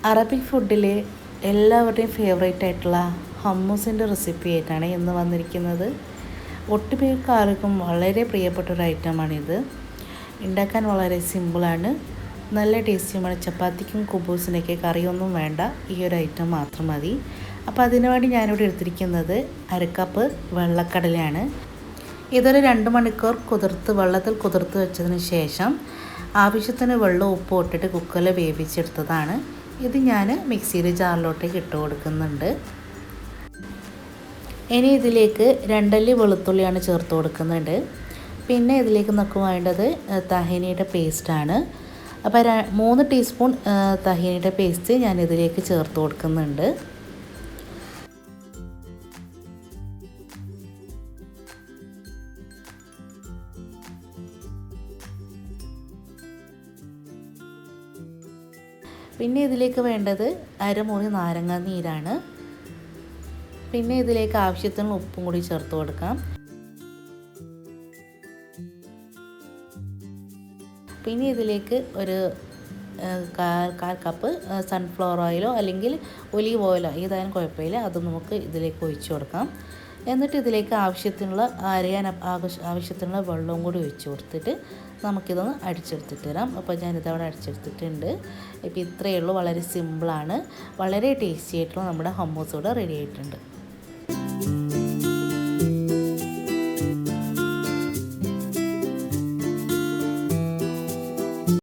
Arabic ഫുഡിൽ എല്ലാവരുടെയും favourite ആയിട്ടുള്ള ഹമ്മൂസിൻ്റെ റെസിപ്പി ആയിട്ടാണ് ഇന്ന് വന്നിരിക്കുന്നത്. ഒട്ടുമിക്ക ആർക്കും വളരെ പ്രിയപ്പെട്ട ഒരു ഐറ്റമാണിത്. ഉണ്ടാക്കാൻ വളരെ സിമ്പിളാണ്, നല്ല ടേസ്റ്റിയുമാണ്. ചപ്പാത്തിക്കും കുബൂസിനൊക്കെ കറിയൊന്നും വേണ്ട, ഈ ഒരു ഐറ്റം മാത്രം മതി. അപ്പോൾ അതിനുവേണ്ടി ഞാനിവിടെ എടുത്തിരിക്കുന്നത് അരക്കപ്പ് വെള്ളക്കടലയാണ്. ഇതൊരു 2 മണിക്കൂർ വെള്ളത്തിൽ കുതിർത്ത് വെച്ചതിന് ശേഷം ആവശ്യത്തിന് വെള്ളം ഉപ്പും ഇട്ടിട്ട് കുക്കറിൽ വേവിച്ചെടുത്തതാണ്. ഇത് ഞാൻ മിക്സിയുടെ ജാറിലോട്ടേക്ക് ഇട്ട് കൊടുക്കുന്നുണ്ട്. ഇനി ഇതിലേക്ക് 2 അല്ലി വെളുത്തുള്ളിയാണ് ചേർത്ത് കൊടുക്കുന്നുണ്ട്. പിന്നെ ഇതിലേക്ക് നമുക്ക് വേണ്ടത് തഹീനയുടെ പേസ്റ്റാണ്. അപ്പോൾ 3 ടീസ്പൂൺ തഹീനയുടെ പേസ്റ്റ് ഞാൻ ഇതിലേക്ക് ചേർത്ത് കൊടുക്കുന്നുണ്ട്. പിന്നെ ഇതിലേക്ക് വേണ്ടത് അരമുറി നാരങ്ങ നീരാണ്. പിന്നെ ഇതിലേക്ക് ആവശ്യത്തിന് ഉപ്പും കൂടി ചേർത്ത് കൊടുക്കാം. പിന്നെ ഇതിലേക്ക് ഒരു കാൽ കപ്പ് സൺഫ്ലവർ ഓയിലോ അല്ലെങ്കിൽ ഒലീവ് ഓയിലോ ഏതായാലും കുഴപ്പമില്ല, അത് നമുക്ക് ഇതിലേക്ക് ഒഴിച്ചു കൊടുക്കാം. എന്നിട്ട് ഇതിലേക്ക് ആവശ്യത്തിനുള്ള വെള്ളവും കൂടി ഒഴിച്ച് കൊടുത്തിട്ട് നമുക്കിതൊന്ന് അടിച്ചെടുത്തിട്ട് തരാം. അപ്പോൾ ഞാനിതവിടെ അടിച്ചെടുത്തിട്ടുണ്ട്. ഇപ്പോൾ ഇത്രയേ ഉള്ളൂ, വളരെ സിമ്പിളാണ്, വളരെ ടേസ്റ്റി ആയിട്ടുള്ള നമ്മുടെ ഹമ്മൂസ് ഇവിടെ റെഡി ആയിട്ടുണ്ട്.